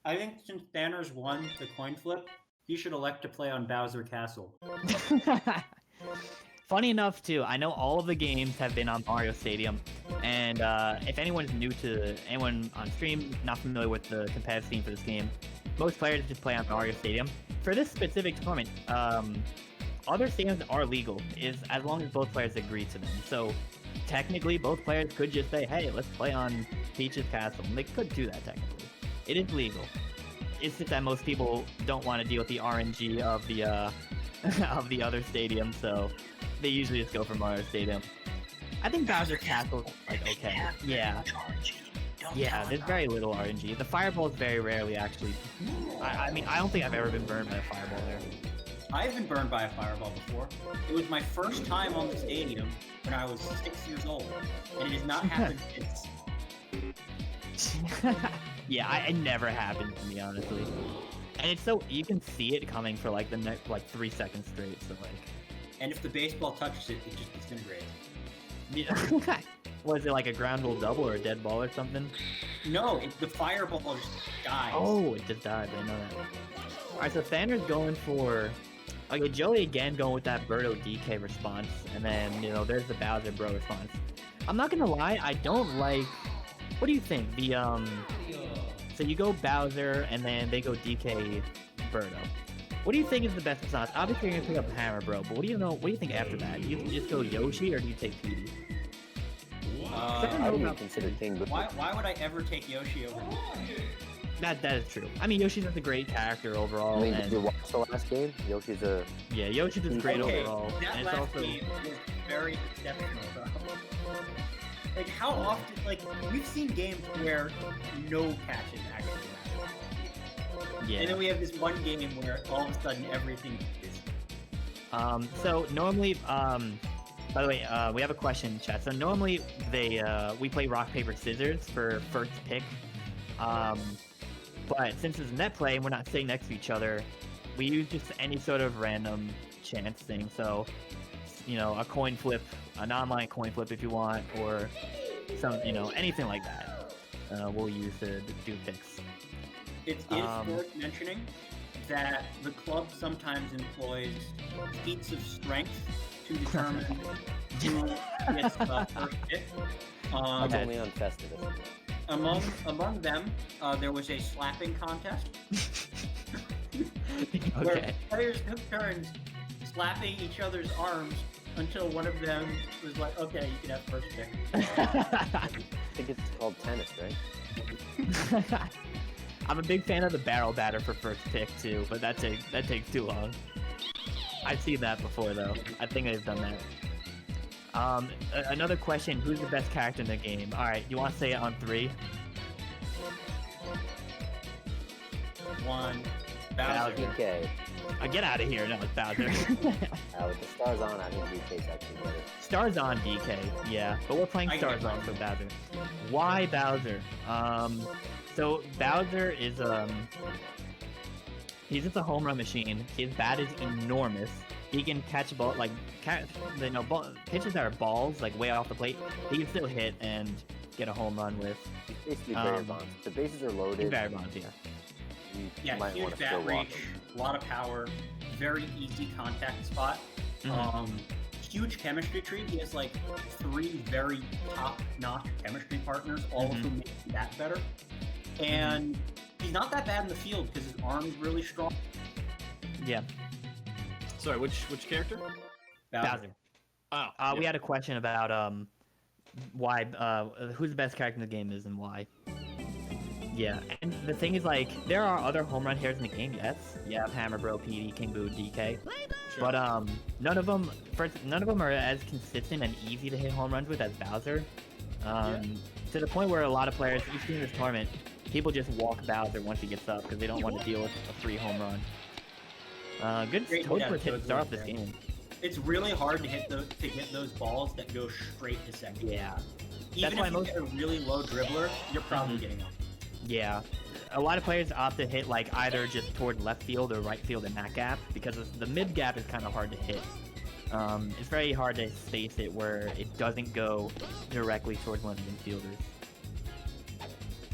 I think since Thanos won the coin flip, he should elect to play on Bowser Castle. Funny enough, too, I know all of the games have been on Mario Stadium, and if anyone's new to anyone on stream, not familiar with the competitive scene for this game, most players just play on Mario Stadium. For this specific tournament, other stadiums are legal, as long as both players agree to them. So technically, both players could just say, "Hey, let's play on Peach's Castle," and they could do that technically. It is legal. It's just that most people don't want to deal with the RNG of the of the other stadium, so they usually just go for Mario Stadium. I think Bowser Castle, like, okay. Yeah. Yeah, there's very little RNG. The fireball is very rarely, actually. I mean, I don't think I've ever been burned by a fireball there. I've been burned by a fireball before. It was my first time on the stadium when I was 6 years old, and it has not happened since. Yeah, it never happened to me, honestly. And it's so, you can see it coming for like the next, like 3 seconds straight, so like... And if the baseball touches it, it just disintegrates. Yeah. Was it like a ground rule double or a dead ball or something? No, the fireball just dies. Oh, it just died, I know that. Alright, so Thanos going for... Okay, Joey again going with that Birdo DK response, and then, you know, there's the Bowser Bro response. I'm not gonna lie, I don't like... What do you think? So you go Bowser, and then they go DK Birdo. What do you think is the best response? Obviously, you're gonna pick up Hammer Bro, but what do you think after that? Do you just go Yoshi, or do you take Petey? I would even consider King. Why would I ever take Yoshi over? That is true. I mean, Yoshi's just a great character overall. I mean, did you watch the last game? Yoshi's a... Yeah, Yoshi's just great overall. That and last it's also... game was very exceptional, though. Like, how often... Like, we've seen games where no catches actually happen. Yeah. And then we have this one game where all of a sudden everything is... So normally... By the way, we have a question in chat. So normally we play rock, paper, scissors for first pick. But since it's Netplay and we're not sitting next to each other, we use just any sort of random chance thing. So, you know, a coin flip, an online coin flip if you want, or some, you know, anything like that. We'll use to do picks. It is worth mentioning that the club sometimes employs feats of strength to determine who gets the first pick. That's only on Festivus. Among them, there was a slapping contest Okay. where players took turns slapping each other's arms until one of them was like, "Okay, you can have first pick." I think it's called tennis, right? I'm a big fan of the barrel batter for first pick too, but that takes too long. I've seen that before though. I think I've done that. Another question, who's the best character in the game? Alright, you want to say it on 3? 1, Bowser. DK. Get out of here, no, it's Bowser. With the stars on, I think DK's actually better. Stars on DK, yeah, but we're playing stars on for Bowser. Why Bowser? So Bowser is he's just a home run machine. His bat is enormous. He can catch a ball, like, pitches that are balls, like, way off the plate. He can still hit and get a home run with. He's basically Barry Bonds. The bases are loaded. Barry Bonds, yeah. You might huge want to bat still walk reach, a lot of power, very easy contact spot. Huge chemistry tree. He has like 3 very top-notch chemistry partners, all of whom make the bat better. And he's not that bad in the field because his arm is really strong. Yeah. Sorry, which character? Bowser. Oh. We had a question about why who's the best character in the game is and why. Yeah, and the thing is, like, there are other home run hitters in the game, yes. Yeah, Hammer Bro, PD, King Boo, DK. Sure. But none of them are as consistent and easy to hit home runs with as Bowser. To the point where a lot of players, you've seen this tournament, people just walk Bowser once he gets up because they don't want to deal with a free home run. Good Toad for hit start off this game. It's really hard to get those balls that go straight to second. Yeah. Even if you get a really low dribbler, you're probably getting them. Yeah. A lot of players opt to hit like either just toward left field or right field in that gap because the mid gap is kind of hard to hit. It's very hard to space it where it doesn't go directly towards one of the infielders.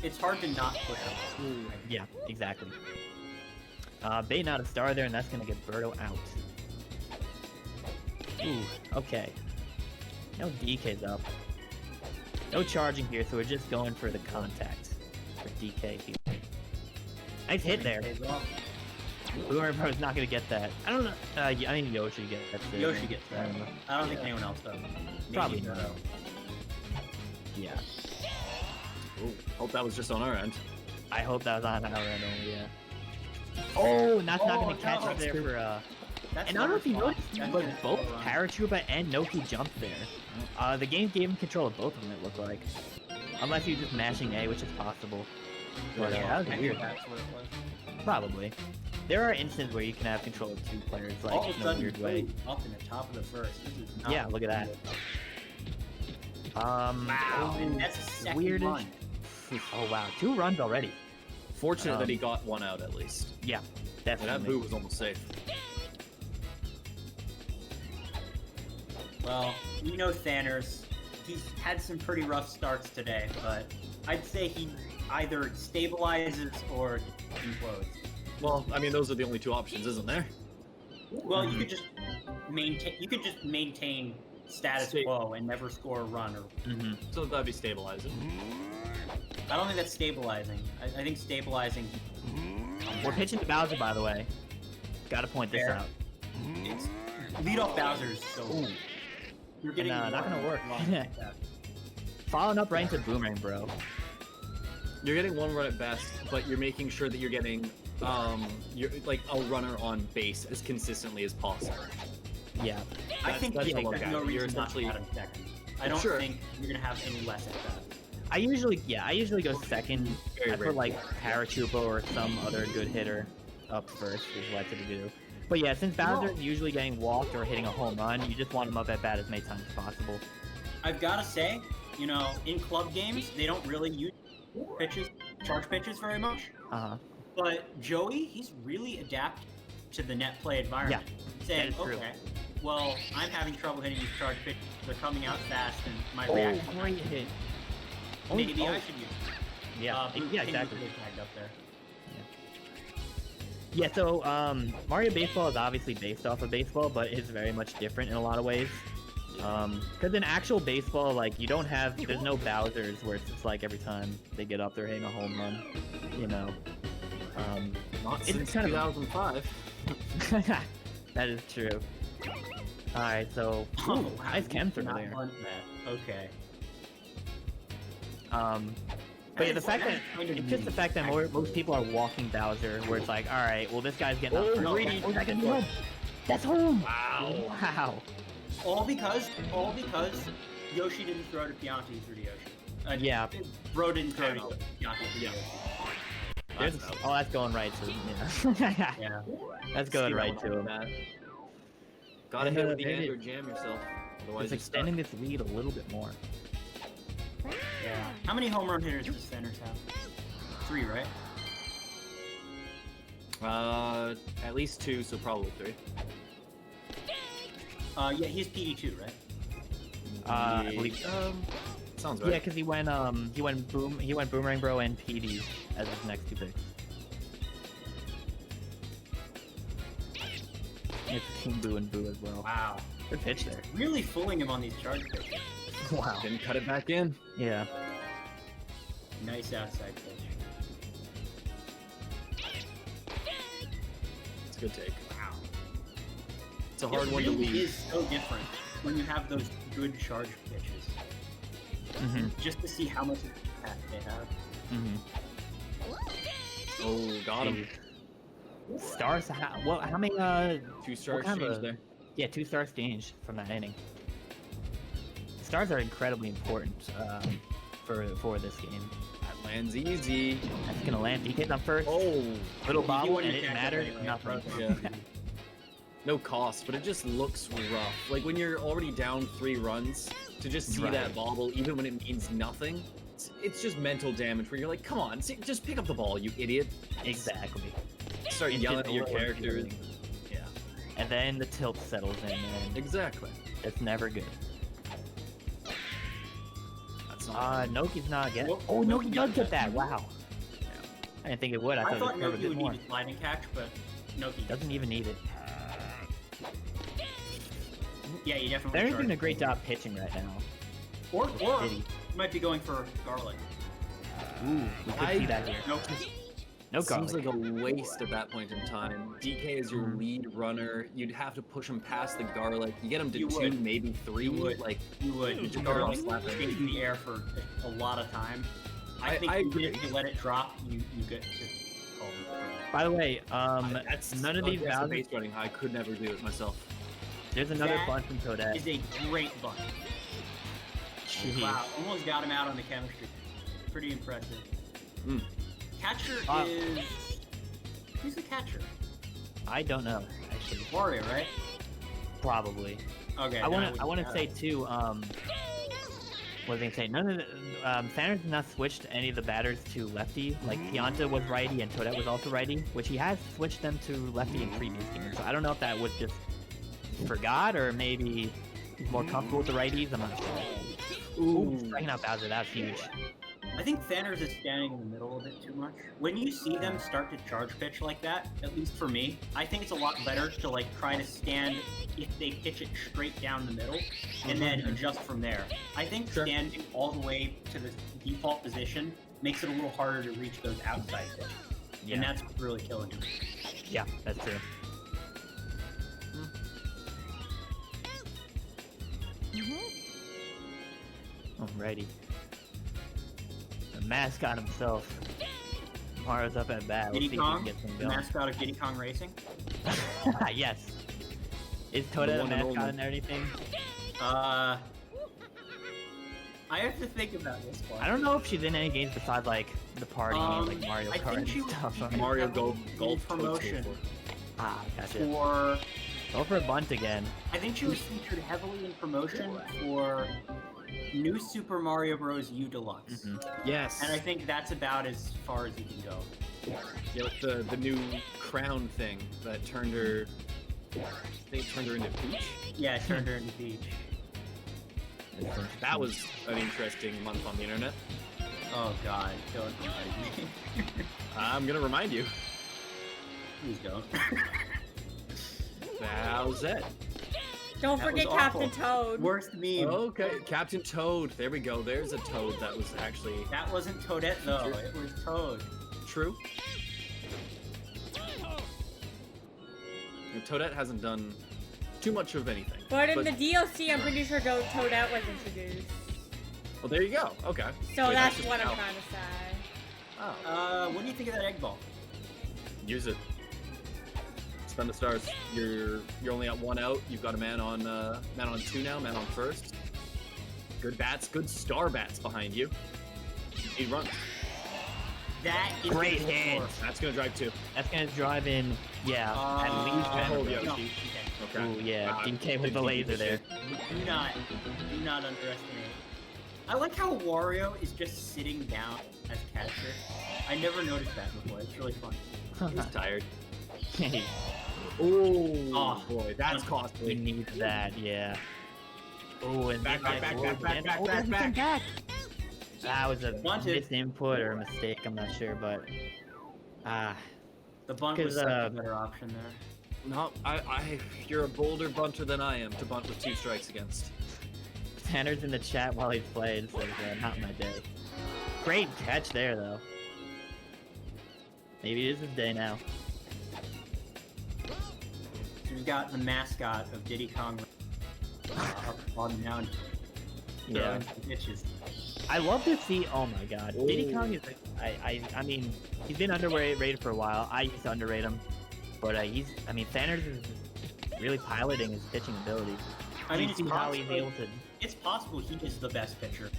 it's hard to not push up. Yeah, exactly. Baiting out a star there, and that's gonna get Birdo out. Ooh, okay. No DK's up. No charging here, so we're just going for the contact for DK here. Nice hit there. Boomerang Bro's not gonna get that. I don't know. I think Yoshi gets it. Yoshi gets that. I don't think anyone else does. Probably Maybe not. Birdo. Yeah. Ooh, hope that was just on our end. I hope that was on our end only, yeah. Oh, not gonna catch no. up there for That's and I don't know if you never noticed, fun. but That's both never fun. Paratroopa and Noki jumped there. The game gave him control of both of them, it looked like. Unless he was just mashing A, which is possible. But Yeah, that was I think weird. that's what it was. Probably. There are instances where you can have control of two players, like, All of a in a sudden, weird way. up in the top of the first. This is not Yeah, look at that. Wow, and that's a second weirdish. run. Oh, wow. 2 runs already. Fortunate that he got one out at least. Yeah, And that definitely. boo was almost safe. Well, we know Thanners. He's had some pretty rough starts today, but I'd say he either stabilizes or implodes. Well, I mean, those are the only two options, isn't there? Well, you could just maintain. You could just maintain status Sta- quo and never score a run. Or Mm-hmm. So that'd be stabilizing. I don't think that's stabilizing. I think stabilizing. We're pitching to Bowser, by the way. Gotta point this Fair. out. It's lead off Bowser's so. You're getting Not one gonna work. run like that. Following up right into Boomerang, bro. You're getting one run at best, but you're making sure that you're getting you're like a runner on base as consistently as possible. Yeah. I think that's yeah, the look there's at no it. You're reason not to essentially- add him second. I don't Sure. think you're gonna have any less at that. I usually go second. Very I put rare. like Paratroopa or some other good hitter up first is what I typically do. But yeah, since Bowser's usually getting walked or hitting a home run, you just want him up at bat as many times as possible. I've got to say, you know, in club games, they don't really use charge pitches very much. Uh-huh. But Joey, he's really adapted to the net play environment. Saying, that is true. okay, well, I'm having trouble hitting these charge pitches. They're coming out fast, and my Oh, reaction. great hit. Maybe Oh, I should use it. Yeah, Blue yeah, King exactly. really tagged up there. Yeah, so Mario Baseball is obviously based off of baseball, but it's very much different in a lot of ways. Because in actual baseball, like, you don't have, there's no Bowsers where it's just like every time they get up, they're hitting a home run, you know. Not It's since kind of- 2005. That is true. Alright, so, Oh, ooh, wow, nice you chem through cannot there. bunt that. Okay. But yeah, the That fact is that, kind of it's just the fact that most people are walking Bowser, where it's like, alright, well, this guy's getting up Oh, first. greedy. Oh, that gonna be home. That's home! Wow. Wow. All because Yoshi didn't throw to Pianti through to Yoshi. Yeah. Bro didn't throw to Panel. Pianti through to Yeah. Yoshi. There's, That's out. oh, that's going right to him, yeah. Yeah. That's going See right that to one, him. Matt. Gotta And, hit with the there it end or is. jam yourself. Otherwise It's you're extending this lead a little bit more. Yeah. How many home run hitters does Sanders have? 3, right? stuck. At least 2, so probably 3. Yeah, he's PD2, right? I believe. Sounds Yeah, right. because he went Boomerang Bro and PD as his next 2 picks. It's King Boo and Boo as well. Wow. Good pitch there. Really fooling him on these charge pitches. Wow. Didn't cut it back in. Yeah. Nice outside pitch. It's a good take. Wow. It's a hard one it to really lead. is so different when you have those good charge pitches. Mm-hmm. Just to see how much impact they have. Mm-hmm. Oh, got him. Stars. How many? 2 stars kind of change a- there. Yeah, 2 stars change from that inning. Stars are incredibly important for this game. That lands easy. That's gonna land. DK's on first. Oh, Little You bobble, wouldn't and it catch didn't matter. anyway, Nothing. Yeah. No cost, but it just looks rough. Like when you're already down 3 runs, to just see Right. that bobble, even when it means nothing, it's just mental damage where you're like, come on, just pick up the ball, you idiot. Exactly. Start It's yelling just at your a little characters. infuriating. Yeah, And then the tilt settles in, and exactly. it's never good. That's that's not. Noki's not getting. Nope, Oh, Noki Noki does got get that. that. Wow. I didn't think it would. I I thought thought it would curve a Noki bit would more. need a sliding catch, but Noki Doesn't even need it. Yeah, you definitely. They're charge. doing a great job pitching right now. Or Diddy. you might be going for garlic. Ooh, we could see that here. Nope. No Seems garlic. like a waste at that point in time. DK is your lead runner. You'd have to push him past the garlic. You get him to You 2, would. maybe 3. You would. Like, You would. You just Garlic throw off stays in the air for a lot of time. I think agree. if you let it drop, you get to call it. By the way, that's none of these aggressive values. base running. I could never do it myself. There's another That bunch from Toadette. Is a great bunt. Jeez. Wow, almost got him out on the chemistry. Pretty impressive. Mm. Catcher Wow. is... Who's the catcher? I don't know, actually. Warrior, right? Probably. Okay. I want to say too. What was I gonna say? None of the Sanders has not switched any of the batters to lefty. Like Pianta was righty and Toadette was also righty, which he has switched them to lefty in previous games. So I don't know if that was just forgot or maybe he's more comfortable with the righties. I'm not sure. Ooh, striking out Bowser, that's huge. I think Fanners is standing in the middle a bit too much. When you see them start to charge pitch like that, at least for me, I think it's a lot better to like try to stand if they pitch it straight down the middle and then adjust from there. I think standing all the way to the default position makes it a little harder to reach those outside pitches. Yeah. And that's what's really killing him. Yeah, that's true. Alrighty. The mascot himself. Mario's up at bat. We'll see Diddy if he can Kong, get some the going. mascot of Diddy Kong Racing. Yes. Is The Toadette a one and mascot only. in there or anything? I have to think about this one. I don't know if she's in any games besides like the party games like Mario I Kart think she and was stuff. Mario Go Golf promotion Ah, gotcha. for. Go for a bunt again. I think she was featured heavily in promotion for New Super Mario Bros. U Deluxe. Yes. And I think that's about as far as you can go. Yeah, with the new crown thing that turned her. I think it turned her into Peach. Yeah, it turned her into Peach. That was an interesting month on the internet. Oh god, don't remind me. I'm gonna remind you. Please don't. That was it. Don't That forget was Captain awful. Toad. Worst meme. Okay, Captain Toad. There we go. There's a Toad that was actually That wasn't Toadette though, it was Toad. true. And Toadette hasn't done too much of anything. But in the DLC, I'm pretty sure Toadette was introduced. Well, there you go. Okay. So Wait, that's just what I'm out. trying to say. Oh. What do you think of that egg ball? Use it. Spend the stars. You're only at 1 out. You've got a man on 2 now. Man on first. Good bats. Good star bats behind you. He runs. That is Great the hit. score. That's gonna drive 2. That's gonna drive in, yeah, at least Uh, I'll hold Yoshi. Yoshi. No, Okay. Ooh, yeah, Wow, DK with the good laser there. do not underestimate. I like how Wario is just sitting down as catcher. I never noticed that before. It's really fun. He's tired. He Oh boy, that's he costly. needs that, yeah. Oh, and Back, then back, oh, back, back, and- back, oh, back, there's some back. That was a Bunted. misinput or a mistake, I'm not sure, but The bunt was Because, such a better option there. No, you're a bolder bunter than I am to bunt with 2 strikes against. Tanner's in the chat while he's playing, says, not my day. Great catch there, though. Maybe it is his day now. So we've got the mascot of Diddy Kong up on the mound. Yeah. throwing some pitches. I love to see. Oh my God, Diddy Ooh. Kong is. I mean, he's been underrated for a while. I used to underrate him, but I mean, Sanders is really piloting his pitching ability. I mean, You it's see how he's possible, able to. it's possible he is the best pitcher.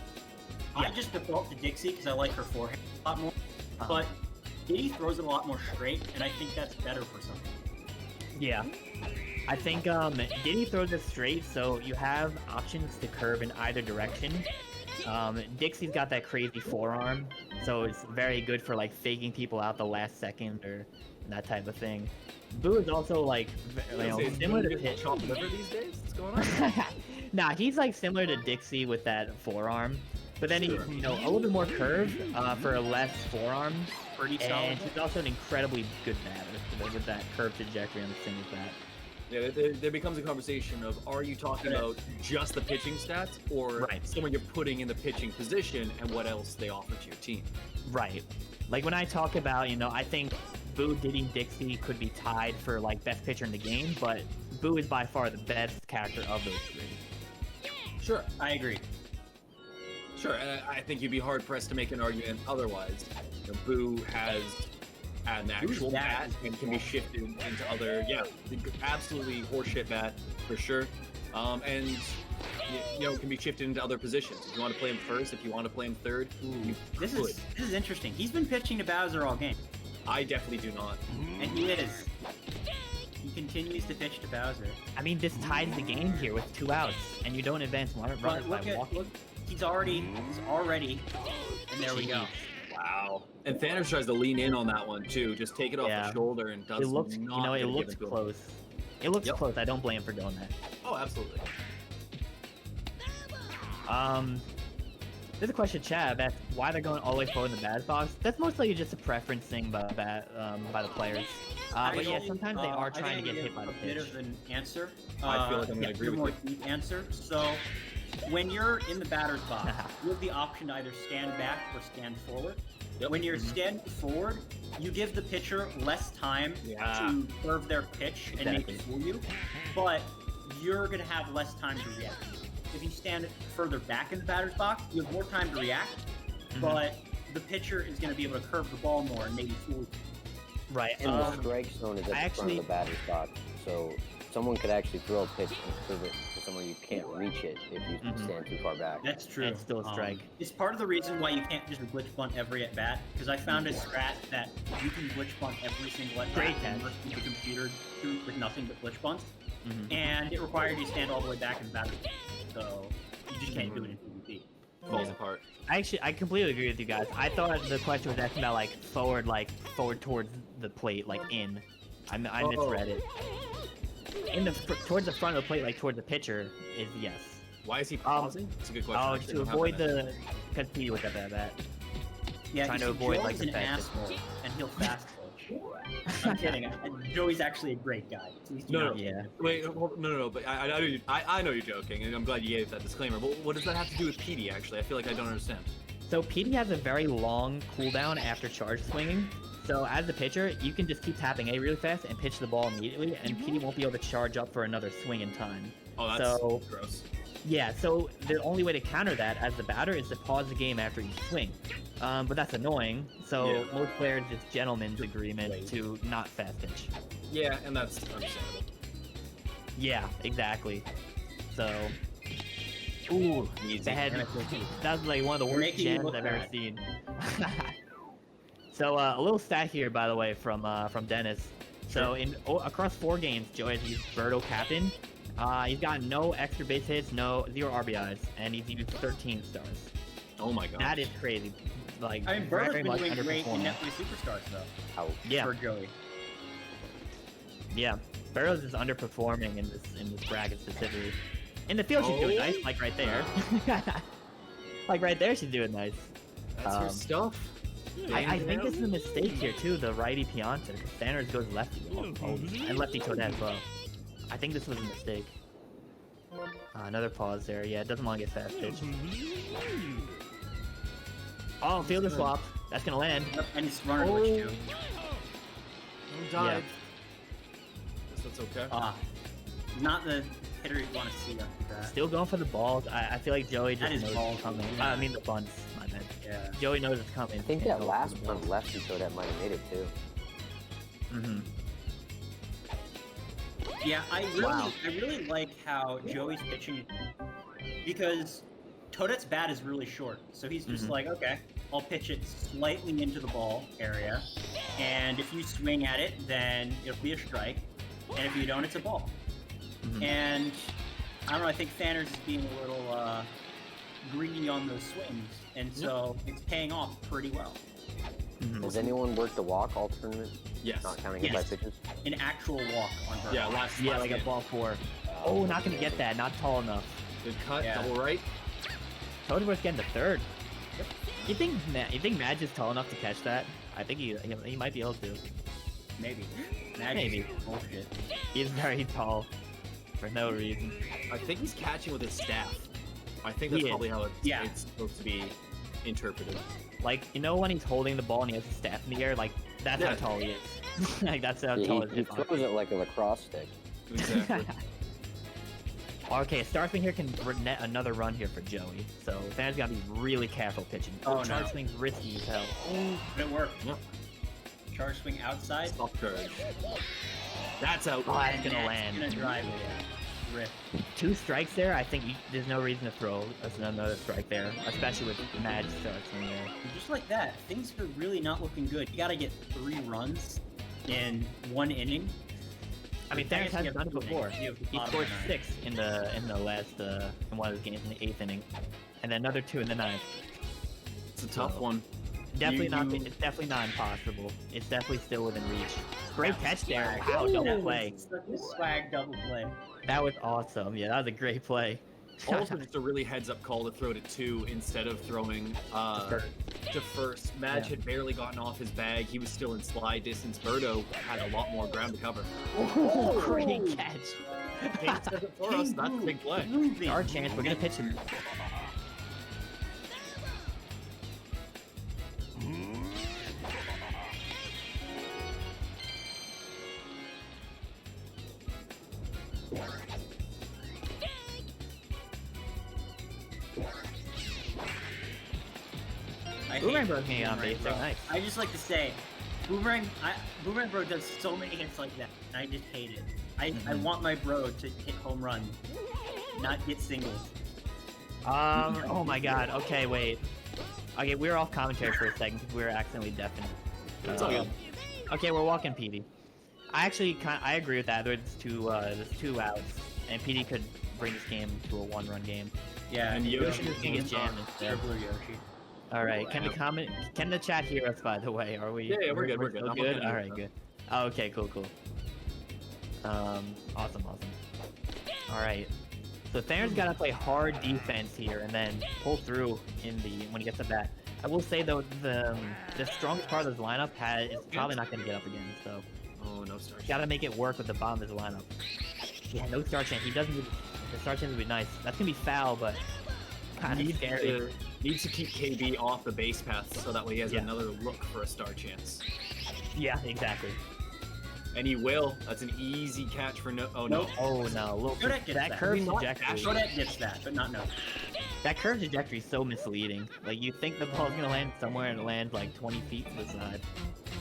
I just default to Dixie because I like her forehand a lot more. But Diddy throws it a lot more straight, and I think that's better for something. Yeah. I think Diddy throws it straight, so you have options to curve in either direction. Dixie's got that crazy forearm, so it's very good for like faking people out the last second or that type of thing. Boo is also like similar to Pitch. Chopped liver these days? What's going on? Nah, he's like similar to Dixie with that forearm. But then he's, you know, a little bit more curved for less forearm. Pretty solid. And he's also an incredibly good batter with that curved trajectory on the singles bat. Yeah, there becomes a conversation of, are you talking about just the pitching stats, or someone you're putting in the pitching position and what else they offer to your team? Right. Like when I talk about, you know, I think Boo, Diddy, Dixie could be tied for like best pitcher in the game, but Boo is by far the best character of those three. Sure, I agree. Sure, and I think you'd be hard pressed to make an argument otherwise. You know, Boo has an actual bat and can be shifted into other, absolutely horseshit bat for sure. And you know, can be shifted into other positions. If you want to play him first, if you want to play him third, you This could. is interesting. He's been pitching to Bowser all game, I definitely do not. and he is. He continues to pitch to Bowser. I mean, this ties the game here with 2 outs, and you don't advance runners by walking. Look, he's already, and there we go. Wow. And Thanos tries to lean in on that one too. Just take it off the shoulder and does It looked, not you know, it gonna looked give to him. close. It looks close. I don't blame him for doing that. Oh, absolutely. There's a question, Chad, about why they're going all the way forward in the batter's box. That's mostly just a preference thing by the players. But yeah, sometimes they are trying to get hit by the a bit pitch. of an answer. I feel like I'm gonna agree with more you. deep answer. So, when you're in the batter's box, you have the option to either stand back or stand forward. Yep. When you're standing forward, you give the pitcher less time to curve their pitch and make it fool you, but you're going to have less time to react. If you stand further back in the batter's box, you have more time to react, but the pitcher is going to be able to curve the ball more and maybe fool you. Right. And the strike zone is at the front of the batter's box, so someone could actually throw a pitch and curve it to somewhere you can't reach it if you stand too far back. That's true. And still a strike. It's part of the reason why you can't just glitch bunt every at bat, because I found a strat that you can glitch bunt every single at bat and work the computer with nothing but glitch bunts, and it required you to stand all the way back in the batter's box, so you just can't do it in PvP. Falls apart. I completely agree with you guys. I thought the question was asking about forward towards the plate, in. I misread it. Towards the front of the plate, towards the pitcher, is yes. Why is he pausing? That's a good question. Oh, Actually, to I don't have avoid that. because he was at that. Yeah, trying you to see, avoid Joey's the an fastest asshole, ball. and he'll fast pitch. I'm kidding. Joey's actually a great guy. Please do No, not- Yeah. Wait, no. But I know you're joking, and I'm glad you gave that disclaimer. But what does that have to do with PD? Actually, I feel like I don't understand. So PD has a very long cooldown after charge swinging. So as a pitcher, you can just keep tapping A really fast and pitch the ball immediately, and PD won't be able to charge up for another swing in time. Oh, that's So- gross. Yeah, so the only way to counter that as the batter is to pause the game after each swing. But that's annoying, so most players just gentleman's agreement to not fast pitch. Yeah, and that's understandable. Yeah, exactly. So, ooh, bad. That was one of the worst Making you jams look I've ever bad. seen. So a little stat here, by the way, from Dennis. So across 4 games, Joey has used Birdo captain. He's got no extra base hits, 0 RBIs, and he's used 13 stars. Oh my god. That is crazy. I mean, very Birdo's been much doing great in underperforming. Netplay Superstars, though, Yeah, for Joey. yeah. Birdo's is underperforming in this bracket specifically. In the field, she's doing nice, right there. Right there, she's doing nice. That's her stuff. I think this is a mistake here too, the righty Pianta, because Sanders goes lefty, and lefty Toadette as well. I think this was a mistake. Another pause there. Yeah, it doesn't want to get fast pitch. Oh, fielder swap. That's gonna land. Yep, and he's running glitch, too. Don't dive. Guess that's okay. Not the hitter you want to see after that. Still going for the balls. I feel like Joey That just is knows ball it's coming. coming. I mean the bunts. My bad. Yeah. Joey knows it's coming. I think that last one lefty Toadette might have made it too. Yeah, I really like how Joey's pitching, because Toadette's bat is really short, so he's just like, okay, I'll pitch it slightly into the ball area, and if you swing at it, then it'll be a strike, and if you don't, it's a ball. And I don't know, I think Fanners is being a little greedy on those swings, and so it's paying off pretty well. Has anyone worked the walk all tournament? Yes. Not counting it by pitches? An actual walk on her. Yeah, last like game. a ball 4. Oh, not gonna get that. Not tall enough. Good cut, Yeah. double right. Toadette getting the 3rd. You think Madge is tall enough to catch that? I think he might be able to. Maybe. Maybe. Bullshit. He's very tall for no reason. I think he's catching with his staff. I think that's He is. probably how Yeah. it's supposed to be interpreted. Like, you know when he's holding the ball and he has his staff in the air? Like, that's Yeah. how tall he is. Like, that's how Yeah, tall he his throws it like a lacrosse stick. Exactly. Okay, Star Swing here can net another run here for Joey. So, Thanos gotta be really careful pitching. Oh, Charge no. Swing's risky as hell. But it worked. Yep. Charge swing outside. Stop charge. That's out. Oh, that's gonna That's land. gonna drive it. Rip. 2 strikes there, I think there's no reason to throw another strike there, especially with Madge Star Swing there. Just like that, things are really not looking good. You gotta get 3 runs in 1 inning. I mean, I Thanos guess you has have done it 2 innings. before. You have the He bottom scored line. 6 in the last in one of his games in the 8th inning, and then another 2 in the 9th. It's a tough one. Definitely not. You- It's definitely not impossible. It's definitely still within reach. Great catch there. Swag. Wow, Ooh, double play. Such a swag double play. That was awesome. Yeah, that was a great play. Also, just a really heads-up call to throw to 2 instead of throwing to first. Madge Yeah. had barely gotten off his bag. He was still in slide distance. Birdo had a lot more ground to cover. Great catch. He says it for us. That's a big play. Our chance. We're gonna pitch him. I hate Boomerang Bro's getting on Boomerang base there. Bro. Nice. I just like to say, Boomerang Bro does so many hits like that, and I just hate it. I want my bro to hit home runs, not get singles. Oh my god. Okay, wait. Okay, we were off commentary for a second because we were accidentally deafened. It's all good. Okay, we're walking PD. I actually I agree with that. There's 2 outs, and PD could bring this game to a 1-run game. Yeah, And Yoshi is gonna get jammed instead. Blue Yoshi. All right. Can the chat hear us? By the way, are we? Yeah, we're good, we're good. still I'm good. looking All at right, it. good. Oh, okay, cool. Awesome. All right. So Theron's got to play hard defense here and then pull through when he gets a bat. I will say though, the strongest part of this lineup is probably not going to get up again. So Oh, no stars. got to make it work with the bottom of his lineup. Yeah, no star chance. He doesn't. The star chance would be nice. That's gonna be foul, but kind of scary. Needs to keep KB off the base path so that way he has Yeah. another look for a star chance. Yeah, exactly. And he will. That's an easy catch for no. Oh no. Nope. Oh no, look, Kodak gets that that. curve I mean, not trajectory. Kodak gets that, but not no. That curve trajectory is so misleading. Like, you think the ball's gonna land somewhere and it lands like 20 feet to the side.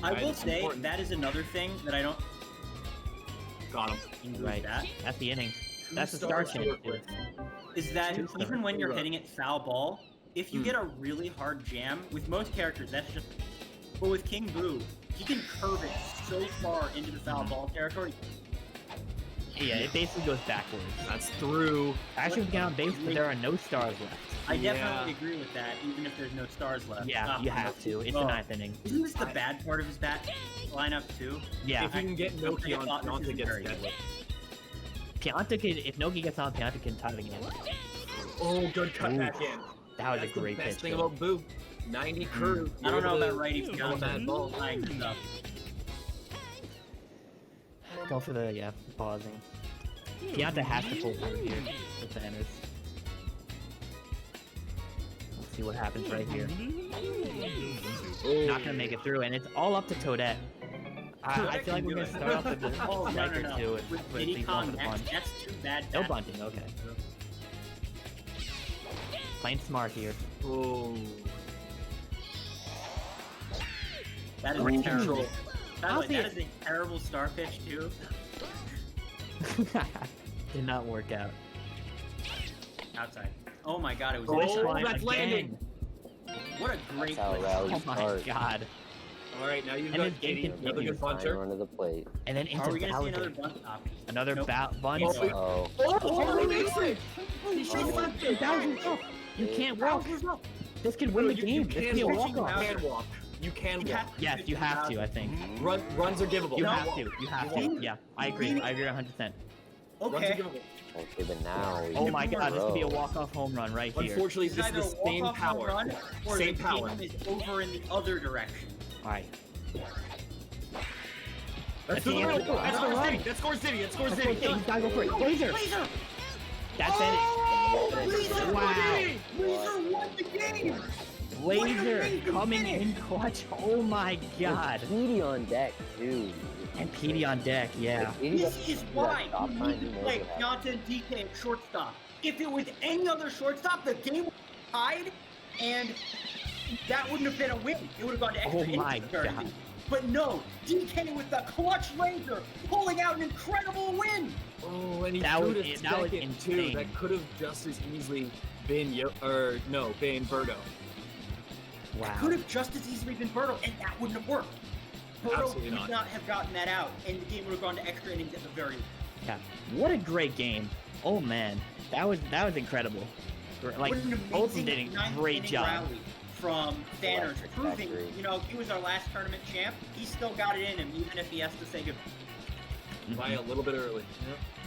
I will Right, say important. that is another thing that I don't. Got him. Right. That That's the inning. Two That's the stars star to chance. work with. Is that Two stars. even when you're Right. hitting it foul ball, if you get a really hard jam, with most characters, that's just. But with King Boo, he can curve it so far into the foul ball territory. Yeah, it basically goes backwards. That's through. Actually, we get on base, but there are no stars left. I Yeah. definitely agree with that, even if there's no stars left. Yeah, you have to. It's the 9th inning. Isn't this the bad part of his bat lineup too? Yeah. If you can get Noki on, thought this Nante is gets very deadly. If Nogi gets on, Pianta can tie the game. Oh, good cut Ooh. back in. That was That's a great the best pitch. thing though. about Boo. 90 curve. I don't know You're about able to righties throw a bad ball. Flying stuff. Go for the, pausing. Pianta has to pull through here with the Enders. Let's see what happens right here. Oh. Not gonna make it through, and it's all up to Toadette. I feel like we're gonna start off with a Oh, no, strike no, or no. two With with Diddy these Kong off the next, bunt. that's too bad. No bad. bunting, okay. Playing smart here. Oh. That is Great terrible. control. By the way, Honestly, that is a terrible star pitch too. Did not work out. Outside. Oh my god, it was Oh, inside. Line that's landing. What a great That's how play. rallies Oh my start. god. All right, now you've And got his game Kitty, another continues. good Fine puncher. run to the plate. And then into Are we gonna see another Bowser. bunt option? Another Nope. bunt. Oh, Oh, Oh, he makes it! Bowser's up. You can't walk. This could win the game. This could be a walk. walk-off. You can walk. You can walk. Yes, you have to, I think. Runs are givable. You Not have walk. to. You have to. Yeah, I agree. I agree 100%. Okay. Okay, but now. Oh my god, this could be a walk-off home run right here. Unfortunately, It's this is either the a same walk-off home power. run, or Same the power. game is over in the other direction. Alright. That's the the end. run. That's the Run. run. That scores City. That scores City. He's gotta go for it. Laser! Laser! That's Oh, it. Laser! Wow. Laser won the game! Laser coming in clutch. Oh my god. Petey on deck, too. And PD on deck, yeah. This is why you need to play Jonathan DK at shortstop. If it was any other shortstop, the game would have tied, and that wouldn't have been a win. It would have gone to extra Oh innings my or anything. God. But no, DK with the clutch laser, pulling out an incredible win. Oh, and he That threw was- to that was second, too. insane. That could have just as easily been been Birdo. Wow. Could have just as easily been Birdo, and that wouldn't have worked. Birdo Absolutely would not. not have gotten that out, and the game would have gone to extra innings at the very end. Yeah. What a great game. Oh man. That was incredible. Like, What an both of them amazing did a ninth great inning job. rally from Fanners, Electric proving, Factory. you know, he was our last tournament champ. He still got it in him, even if he has to say goodbye. By a little bit early.